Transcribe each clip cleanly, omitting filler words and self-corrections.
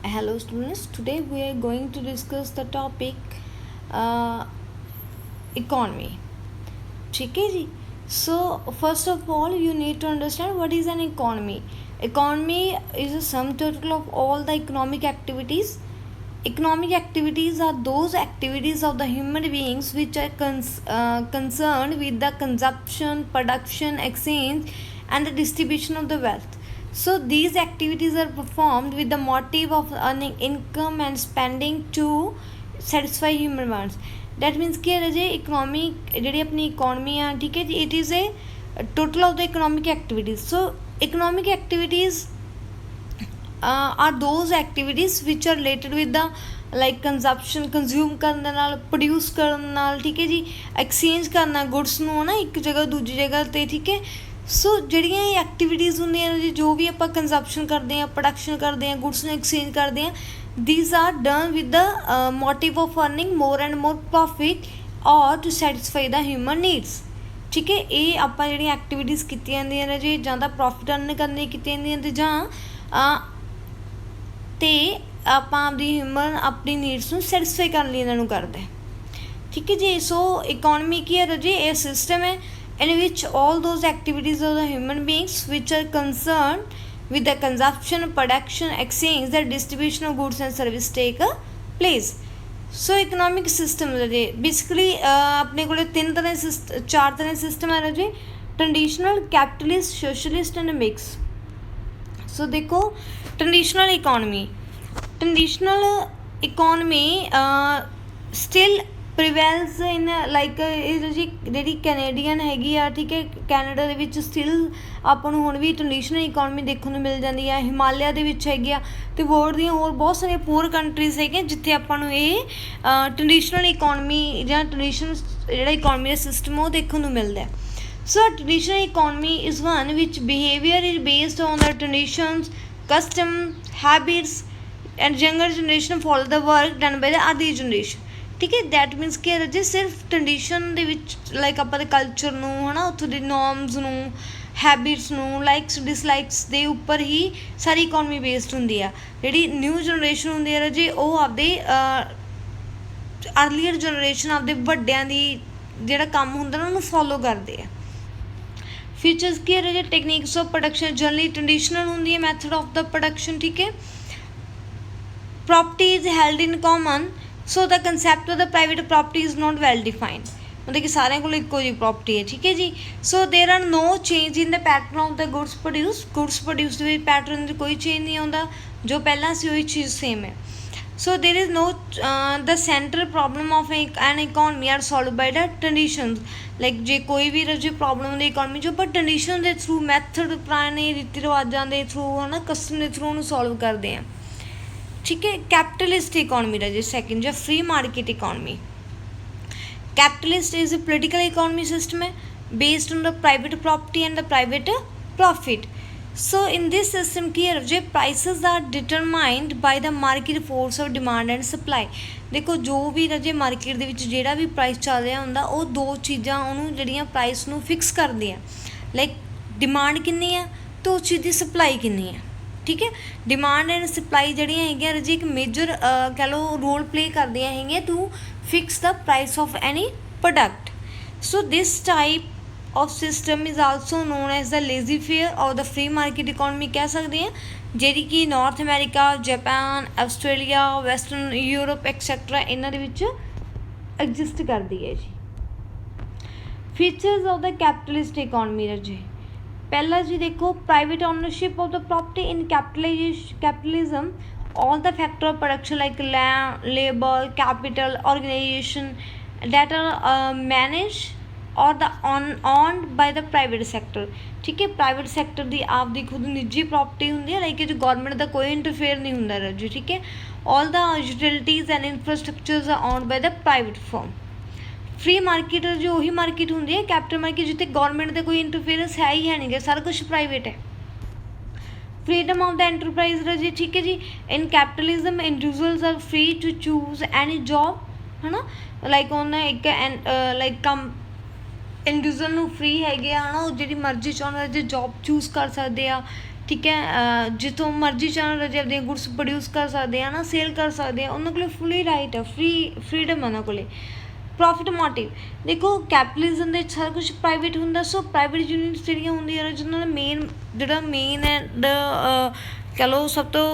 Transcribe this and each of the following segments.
Hello students, today we are going to discuss the topic economy. ठीक है जी. So first of all you need to understand what is an economy. Economy is a sum total of all the economic activities. Economic activities are those activities of the human beings which are concerned with the consumption, production, exchange and the distribution of the wealth. So these activities are performed with the motive of earning income and spending to satisfy human wants. That means कि जे economic जी अपनी economy आ ठीक है जी it is a total of the economic activities. So economic activities are those activities which are related with the like consumption consume ਕਰਨ ਦੇ ਨਾਲ produce ਕਰਨ ਨਾਲ ਠੀਕ ਹੈ ਜੀ ਐਕਸਚੇਂਜ ਕਰਨਾ ਗੁੱਡਸ ਨੂੰ ਹੈ ਨਾ ਇੱਕ ਜਗ੍ਹਾ ਦੂਜੀ ਜਗ੍ਹਾ 'ਤੇ ਠੀਕ ਹੈ. ਸੋ ਜਿਹੜੀਆਂ ਇਹ ਐਕਟੀਵਿਟੀਜ਼ ਹੁੰਦੀਆਂ ਨੇ ਜੀ ਜੋ ਵੀ ਆਪਾਂ ਕੰਜ਼ੰਪਸ਼ਨ ਕਰਦੇ ਹਾਂ ਪ੍ਰੋਡਕਸ਼ਨ ਕਰਦੇ ਹਾਂ ਗੁੱਡਸ ਨੂੰ ਐਕਸਚੇਂਜ ਕਰਦੇ ਹਾਂ these are done with the motive of earning more and more profit or to satisfy the human needs. ਠੀਕ ਹੈ ਇਹ ਆਪਾਂ ਜਿਹੜੀਆਂ ਐਕਟੀਵਿਟੀਜ਼ ਕੀਤੀਆਂ ਜਾਂਦੀਆਂ ਨੇ ਜੀ ਜਾਂ ਤਾਂ ਪ੍ਰੋਫਿਟ ਅਰਨ ਕਰਨ ਲਈ ਕੀਤੀਆਂ ਜਾਂਦੀਆਂ ਅਤੇ ਜਾਂ ਤੇ ਆਪਾਂ ਆਪਦੀ ਹਿਊਮਨ ਆਪਣੀ ਨੀਡਸ ਨੂੰ ਸੈਟਿਸਫਾਈ ਕਰਨ ਲਈ ਇਹਨਾਂ ਨੂੰ ਕਰਦੇ ਠੀਕ ਹੈ ਜੀ. ਸੋ ਇਕੋਨਮੀ ਕੀ ਹੈ ਜੀ ਇਹ ਸਿਸਟਮ ਹੈ in which all those activities of the human beings which are concerned with the consumption, production, exchange, the distribution of goods and service take place. So economic system ਹੈ ਜੀ basically ਆਪਣੇ ਕੋਲ ਚਾਰ ਤਰ੍ਹਾਂ ਦੇ ਸਿਸਟਮ ਹੈ ਜੀ traditional capitalist socialist and mix. So ਦੇਖੋ traditional economy still prevails in like जी जी कैनेडियन हैगी आ ठीक है कैनेडा ਦੇ ਵਿੱਚ ਸਟਿਲ ਆਪਾਂ ਨੂੰ ਹੁਣ ਵੀ ਟ੍ਰੈਡੀਸ਼ਨਲ ਇਕੋਨਮੀ ਦੇਖਣ ਨੂੰ ਮਿਲ ਜਾਂਦੀ ਹੈ. ਹਿਮਾਲਿਆ ਦੇ ਵਿੱਚ ਹੈਗੀ ਆ ਅਤੇ ਵਰਲਡ ਦੀਆਂ ਹੋਰ ਬਹੁਤ ਸਾਰੀਆਂ ਪੂਰ ਕੰਟਰੀਜ਼ ਹੈਗੀਆਂ ਜਿੱਥੇ ਆਪਾਂ ਨੂੰ ਇਹ ਟ੍ਰੈਡੀਸ਼ਨਲ ਇਕੋਨਮੀ ਜਾਂ ਟ੍ਰੈਡੀਸ਼ਨਲ ਜਿਹੜਾ ਇਕੋਨਮੀ ਦਾ ਸਿਸਟਮ ਉਹ ਦੇਖਣ ਨੂੰ ਮਿਲਦਾ. So traditional economy is one which behavior is based on the traditions, custom, habits and younger generation follow the work done by the other generation. ठीक है that means कि ਜੇ ਸਿਰਫ ਟ੍ਰੈਡੀਸ਼ਨ ਦੇ ਵਿੱਚ ਲਾਈਕ ਆਪਾਂ ਦੇ ਕਲਚਰ ਨੂੰ ਹੈ ਨਾ ਉੱਥੋਂ ਦੇ ਨੋਰਮਸ ਨੂੰ ਹੈਬਿਟਸ ਨੂੰ ਲਾਈਕਸ ਡਿਸਲਾਈਕਸ ਦੇ ਉੱਪਰ ਹੀ ਸਾਰੀ ਇਕੋਨਮੀ ਬੇਸਡ ਹੁੰਦੀ ਆ. ਜਿਹੜੀ ਨਿਊ ਜਨਰੇਸ਼ਨ ਹੁੰਦੀ ਹੈ ਜੀ ਉਹ ਆਪਦੇ ਅਰਲੀਅਰ ਜਨਰੇਸ਼ਨ ਆਪਦੇ ਵੱਡਿਆਂ ਦੀ ਜਿਹੜਾ ਕੰਮ ਹੁੰਦਾ ਨਾ ਉਹਨੂੰ ਫੋਲੋ ਕਰਦੇ ਆ. फीचर्स की है techniques of production generally traditional होंगी है मैथड ऑफ द प्रोडक्शन ठीक है. Property is held in common so the concept of the private property is not well defined मतलब कि सारे को इको जी प्रॉपर्टी है ठीक है जी. So there are no change in the pattern of the goods produce pattern कोई change नहीं आता जो पहला सी वही चीज़ सेम है. So there is no the central problem of an economy are solved by the traditions like ਜੇ ਕੋਈ ਵੀ ਜੇ ਪ੍ਰੋਬਲਮ ਹੁੰਦੀ ਇਕੋਨਮੀ 'ਚ ਆਪਾਂ ਟ੍ਰੈਡੀਸ਼ਨ ਦੇ ਥਰੂ ਮੈਥਡ ਪੁਰਾਣੇ ਰੀਤੀ ਰਿਵਾਜਾਂ ਦੇ ਥਰੂ ਹੈ ਨਾ ਕਸਟਮ ਦੇ ਥਰੂ ਉਹਨੂੰ ਸੋਲਵ ਕਰਦੇ ਹਾਂ ਠੀਕ ਹੈ. ਕੈਪੀਟਲਿਸਟ ਇਕੋਨਮੀ ਦਾ ਜੀ ਸੈਕਿੰਡ ਜਾਂ free market economy. Capitalist is a political economy system ਹੈ based on the private property and the private profit. So in this system ਕੀ ਹੈ ਜੇ prices are determined by the market force of demand and supply. ਦੇਖੋ ਜੋ ਵੀ ਜੇ market ਦੇ ਵਿੱਚ ਜਿਹੜਾ ਵੀ price ਚੱਲ ਰਿਹਾ ਹੁੰਦਾ ਉਹ ਦੋ ਚੀਜ਼ਾਂ ਉਹਨੂੰ ਜਿਹੜੀਆਂ ਪ੍ਰਾਈਸ ਨੂੰ ਫਿਕਸ ਕਰਦੀਆਂ ਲਾਈਕ ਡਿਮਾਂਡ ਕਿੰਨੀ ਆ ਅਤੇ ਉਸ ਚੀਜ਼ ਦੀ ਸਪਲਾਈ ਕਿੰਨੀ ਆ ਠੀਕ ਹੈ. ਡਿਮਾਂਡ ਐਂਡ ਸਪਲਾਈ ਜਿਹੜੀਆਂ ਹੈਗੀਆਂ ਜੀ ਇੱਕ ਮੇਜਰ ਕਹਿ ਲਓ ਰੋਲ ਪਲੇ ਕਰਦੀਆਂ ਹੈਗੀਆਂ to fix the price of any product. So this type of system is also known as the laissez faire or the free market economy ਕਹਿ ਸਕਦੇ ਹਾਂ ਜਿਹੜੀ ਕਿ North America Japan Australia western Europe etcetera ਇਹਨਾਂ ਦੇ ਵਿੱਚ exist ਕਰਦੀ ਹੈ ਜੀ. Features of the capitalist economy ਦਾ ਜੀ ਪਹਿਲਾ ਜੀ ਦੇਖੋ private ownership of the property in capitalism all the factor of production like land, labor, capital, organization that are managed और the owned by the private sector ठीक है. Private sector की आपकी खुद निजी प्रॉपर्टी होंगी है लाइक जो गौरमेंट का कोई इंटरफेयर नहीं होंगे राजू ठीक है. All the utilities and infrastructures are owned by the private firm. Free market जो उही मार्केट होंगी है कैपिटल मार्केट जितने गौरमेंट का कोई इंटरफेरेंस है ही है नहीं सारा कुछ प्राइवेट है. फ्रीडम ऑफ द एंटरप्राइज जी ठीक है जी. In capitalism individuals are free to choose any job है ना लाइक उन्हें एक लाइक कम ਇੰਡੀਵਿਜੂਅਲ ਨੂੰ ਫ੍ਰੀ ਹੈਗੇ ਆ ਹੈ ਨਾ ਉਹ ਜਿਹੜੀ ਮਰਜ਼ੀ ਚਾਹੁੰਦਾ ਜੇ ਜੋਬ ਚੂਜ਼ ਕਰ ਸਕਦੇ ਆ ठीक है, जितों मर्जी चाहन राजे अपने गुड्स प्रोड्यूस कर सकते हैं ना, सेल कर सकते हैं, उन्होंने को फुली राइट है, फ्रीडम उन्होंने को। प्रॉफिट मोटिव देखो कैपिटलिज्म ਦੇ ਸਾਰਾ ਕੁਝ ਪ੍ਰਾਈਵੇਟ ਹੁੰਦਾ, ਸੋ ਪ੍ਰਾਈਵੇਟ ਯੂਨਿਟਸ ਜਿਹੜੀਆਂ ਹੁੰਦੀਆਂ ਨੇ ਜਿਹਨਾਂ ਦਾ ਮੇਨ ਐਂਡ ਕਹ ਲਓ ਸਭ ਤੋਂ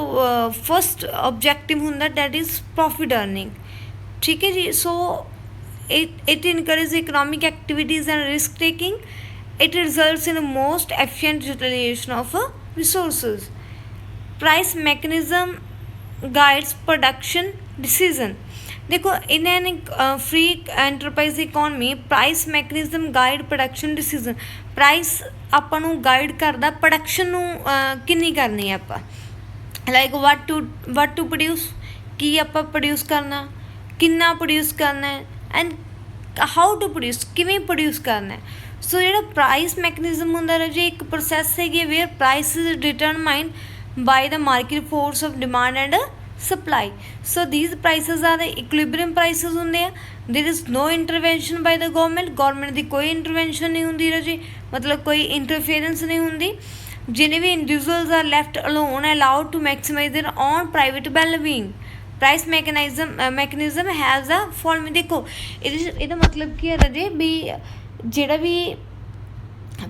ਫਸਟ ਓਬਜੈਕਟਿਵ ਹੁੰਦਾ ਡੈਟ ਇਜ਼ ਪ੍ਰੋਫਿਟ ਅਰਨਿੰਗ। ਠੀਕ ਹੈ ਜੀ। ਸੋ it encourages economic activities and risk taking. It results in a most efficient utilization of resources. Price mechanism guides production decision. देखो in an free enterprise economy price mechanism guide production decision. Price ਆਪਾਂ ਨੂੰ guide करदा production ਨੂੰ किन्नी करनी है ਆਪਾਂ, like what to produce, की ਆਪਾਂ प्रोड्यूस करना, किन्ना प्रोड्यूस करना है एंड हाउ टू प्रोड्यूस, किवें प्रोड्यूस करना है। सो जो प्राइस मैकेनिज्म होंदा राजे एक प्रोसैस है where price is determined by the market force of demand and supply. So these prices are the equilibrium prices होंदे आ। There is no intervention by the government की कोई इंटरवेंशन नहीं होंदी राजे, मतलब कोई इंटरफेरेंस नहीं होंदी। जिन्हें भी individuals are left alone allowed to maximise their own private wellbeing. Price mechanism has a form. देखो ये मतलब की है राजे भी ਜਿਹੜਾ ਵੀ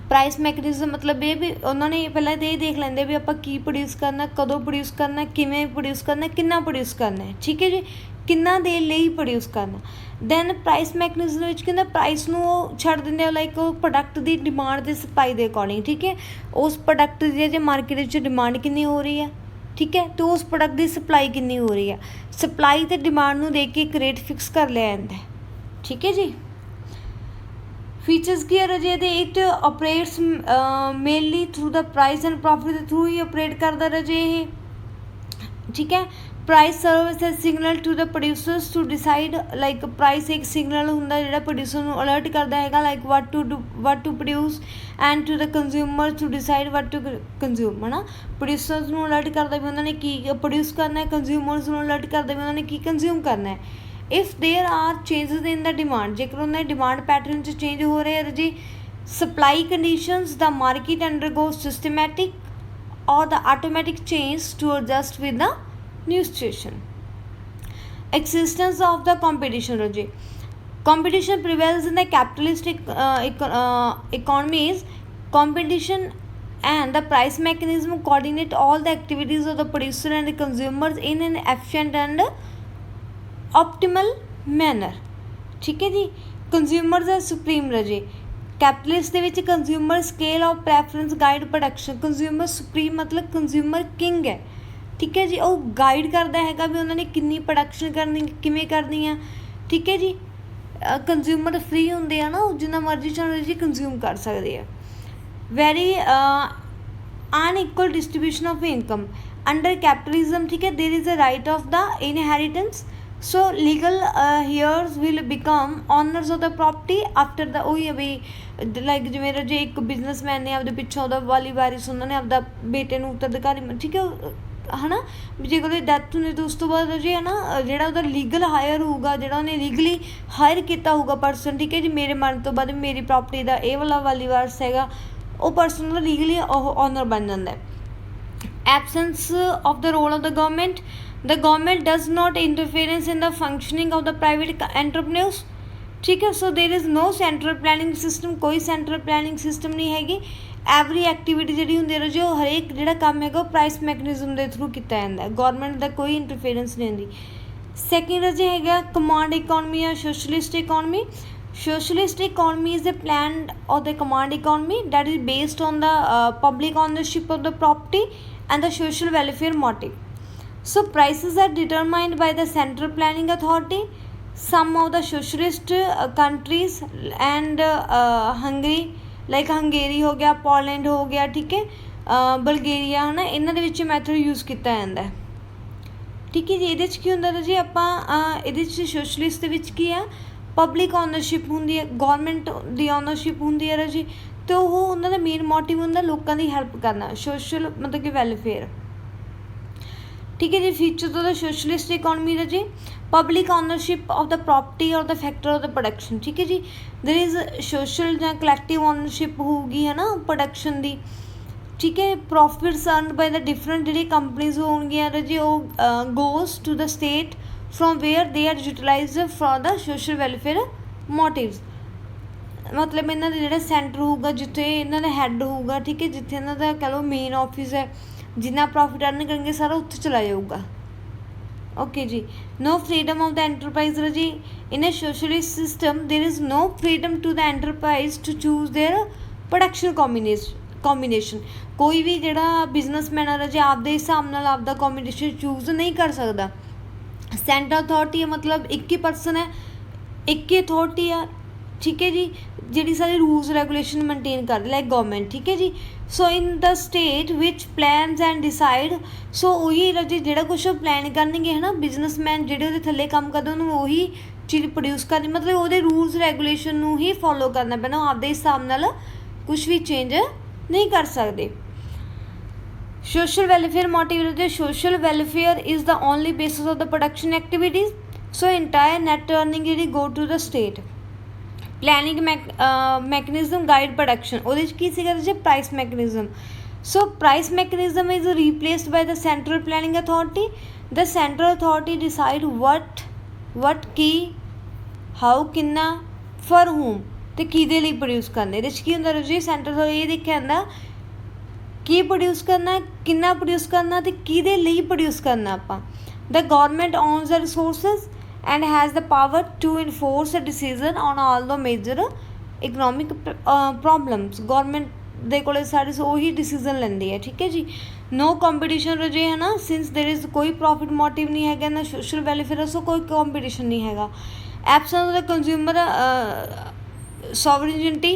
प्राइस मैकेनिज्म मतलब ये भी उन्होंने पहले तो ये देख लेंगे भी आप की प्रोड्यूस करना, कदों प्रोड्यूस करना, किमें प्रोड्यूस करना, किन्ना प्रोड्यूस करना है। ठीक है जी, किन्ना दे लिए प्रोड्यूस करना। दैन प्राइस मैकेनिज्म में कहते प्राइस को छड़ देंगे लाइक प्रोडक्ट की डिमांड के सप्लाई के अकॉर्डिंग। ठीक है, उस प्रोडक्ट की जो मार्केट डिमांड कितनी हो रही है, ठीक है, तो उस प्रोडक्ट की सप्लाई कितनी हो रही है, सप्लाई तो डिमांड को देख के एक रेट फिक्स कर लिया जाता है। ठीक है जी। फीचर्स की है राजे it operates mainly through the price and profit के थ्रू ही ऑपरेट करता राजे ये। ठीक है, price serve as signal to the producers to decide like price एक सिग्नल होंगे जो प्रोड्यूसर को अलर्ट करता है like what to produce and to the consumer to decide what to consume है ना। प्रोड्यूसर्स को अलर्ट करता भी उन्होंने की प्रोड्यूस करना है, कंज्यूमर्स को अलर्ट करता भी उन्होंने की कंज्यूम करना है। If there are changes in the demand, जेकर उन्हें डिमांड पैटर्न चेंज हो रहे हैं जी, supply conditions the market undergo systematic और the automatic change to adjust with the new situation. Existence of the competition राजे, competition prevails in the capitalistic economies. Competition and the price mechanism coordinate all the activities of the producer and the consumers in an efficient and optimal मैनर। ठीक है जी। Consumer the supreme राजे, capitalist के विच consumer scale of preference guide production. Consumer supreme मतलब consumer king है। ठीक है जी, वो गाइड करता है भी उन्होंने कितनी प्रोडक्शन करनी, किमें करनी है। ठीक है जी, कंज्यूमर फ्री होंगे है ना, जिन्ना मर्जी चाहे जी कंज्यूम कर सकते हैं। Very unequal distribution of income under capitalism. ठीक है, there is a right of the inheritance. So legal heirs will become owners of the property after the वही भी लाइक जिमें जो एक बिजनेसमैन ने आपके पिछों ਉਹਦਾ वाली वारिस उन्होंने आपका बेटे ਨੂੰ उत्तराधिकारी ठीक है ना, जे कोई डैथ होने तो उस तो बाद जी है ना जो उसका लीगल हायर होगा, जो उन्हें लीगली हायर किया होगा परसन। ठीक है जी, मेरे मरन तो बाद मेरी प्रॉपर्टी का ये वाला वाली वारिस है वो परसन का लीगली ऑनर बन जाता है। Absence of the role of the government, the government does not interference in the functioning of the private entrepreneurs। ठीक है, so there is no central planning system, कोई सेंट्रल प्लानिंग सिस्टम नहीं हैगी। Every activity जी होंगी जो हरेक जो काम है प्राइस मैकेनिज्म के थ्रू किया जाता है, गौरमेंट का कोई इंटरफेरेंस नहीं होंगी। सैकेंड जो है कमांड इकोनॉमी या socialist economy. Socialist economy is a plan of the command economy that is based on the public ownership of the property and the social welfare motive. So prices are determined by the central planning authority. Some of the socialist countries and Hungary like Hungary हो गया, Poland हो गया, ठीक है, बल्गेरिया है ना, इन्हों के मैथड यूज़ किया जाता है। ठीक है जी, ये की होंगे जी आप ये सोशलिस्ट की है पब्लिक ऑनरशिप होंगी है, गौरमेंट की ऑनरशिप होंगी है जी, तो वो उन्होंने मेन मोटिव होंगे लोगों की हैल्प करना, सोशल मतलब कि वेलफेयर। ठीक है जी। Features of the socialist economy है जी public ownership of the property और the factor of the production. ठीक है जी, देयर इज़ सोशल या कलैक्टिव ऑनरशिप होगी है ना प्रोडक्शन की। ठीक है, profits earn by the different ਜਿਹੜੀ ਕੰਪਨੀਜ਼ ਹੋਣਗੀਆਂ ਰਾਜੇ ਉਹ goes to the state from where they are utilized for the social welfare motives. ਮਤਲਬ ਇਹਨਾਂ ਦਾ ਜਿਹੜਾ ਸੈਂਟਰ ਹੋਊਗਾ ਜਿੱਥੇ ਇਹਨਾਂ ਦਾ ਹੈੱਡ ਹੋਊਗਾ, ਠੀਕ ਹੈ, ਜਿੱਥੇ ਇਹਨਾਂ ਦਾ ਕਹਿ ਲਓ ਮੇਨ ਆਫਿਸ ਹੈ, ਜਿੰਨਾ ਪ੍ਰੋਫਿਟ ਅਰਨ ਕਰਨਗੇ ਸਾਰਾ ਉੱਥੇ ਚਲਾ ਜਾਊਗਾ। ਓਕੇ ਜੀ। No freedom of the enterprise राजी in a socialist system there is no freedom to the enterprise to choose their production combination. कोई भी जिहड़ा बिजनेसमैन है राजी आपदे हिसाब नाल आपदा कॉम्बीनेशन चूज नहीं कर सकता। सेंटर अथॉरिटी है, मतलब एक ही परसन है, एक ही अथॉरिटी है, ठीक है जी, जिहड़ी सारी रूल्स रेगूलेशन मेनटेन कर लाइक गवर्नमेंट, ठीक है जी। So in the state which plans and decide, so उही राजे जिहड़ा कुछ प्लैन करनगे है ना बिजनेसमैन जिहड़े उहदे थल्ले काम करदे उन्होंने उही चीज़ प्रोड्यूस करनी, मतलब उहदे रूल्स रेगूलेशन नूं ही फॉलो करना पैना, आपदे हिसाब नाल कुछ भी चेंज नहीं कर सकते। Social welfare motive, social welfare is the only basis of the production activities, so entire net earning जी go to the state. Planning mechanism guide production, वो की price mechanism. So price mechanism is replaced by the central planning authority. The central authority decide what की how किन्ना for whom तो किहदे लई produce करने। इहदे की हुंदा जी सेंटर तो ये देखिया जांदा की प्रोड्यूस करना, किन्ना प्रोड्यूस करना तो किहदे लई प्रोड्यूस करना आपां। The government owns the resources and has the power to enforce a decision on all the major economic problems। Government ਦੇ ਕੋਲੇ ਸਾਰੇ ਉਹੀ ਡਿਸੀਜ਼ਨ ਲੈਂਦੀ ਹੈ, ਠੀਕ ਹੈ ਜੀ। नो कंपटीशन रजे है ना, सिंस देर इज़ कोई प्रॉफिट मोटिव नहीं है ना सोशल वेलफेयर, सो कोई कंपटीशन नहीं है। Absence of the consumer sovereignty,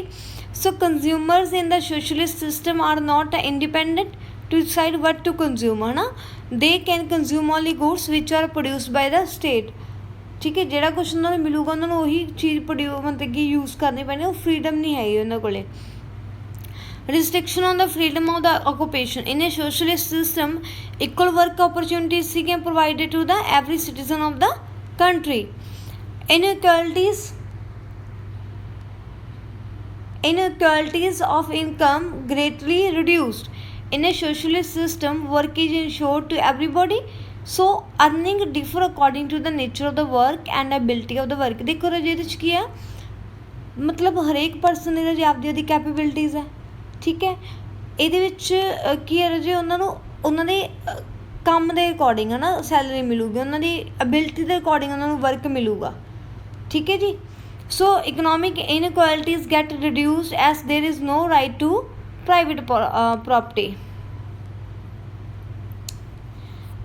so consumers in the socialist system are not independent to decide what to consume, है ना। they can consume only goods which are produced by the state, ठीक है। ਜਿਹੜਾ ਕੁਛ ਉਹਨਾਂ ਨੂੰ ਮਿਲੂਗਾ ਉਹਨਾਂ ਨੂੰ ਉਹੀ ਚੀਜ਼ ਮਤਲਬ ਕਿ ਯੂਜ਼ ਕਰਨੀ ਪੈਣੀ, ਉਹ ਫਰੀडम नहीं है ਉਹਨਾਂ ਕੋਲੇ। Restriction on the freedom of the occupation, in a socialist system equal work opportunities सीकें provided to the every citizen of the country. inequalities of income greatly reduced, in a socialist system work is ensured to everybody, so earning differ according to the nature of the work and ability of the work। देखो राजे ਇਹਦੇ ਕੀ ਹੈ, मतलब ਹਰੇਕ person ਦੀ ਰਾਜੇ ਆਪਦੀ ਉਹਦੀ capabilities ਹੈ, ਠੀਕ ਹੈ। ਇਹਦੇ ਵਿੱਚ ਕੀ ਹੈ ਰਾਜੇ ਉਹਨਾਂ ਦੇ ਕੰਮ ਦੇ ਅਕੋਰਡਿੰਗ ਹੈ ਨਾ ਸੈਲਰੀ ਮਿਲੂਗੀ, ਉਹਨਾਂ ਦੀ ਅਬਿਲਿਟੀ ਦੇ ਅਕੋਰਡਿੰਗ ਉਹਨਾਂ ਨੂੰ ਵਰਕ ਮਿਲੂਗਾ, ਠੀਕ ਹੈ ਜੀ। So economic inequalities get reduced as there is no right to private property.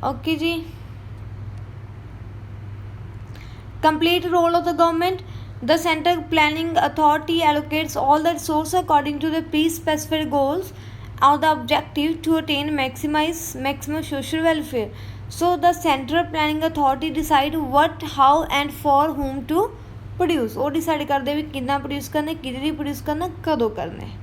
Okay जी। Complete role of the government, the central planning authority allocates all the resources according to the pre-specified goals or the objective to attain maximum social welfare। so the central planning authority decide what, how and for whom to produce। वो decide करते भी कितना produce करना, किहदे लई produce करना, कदों करना है।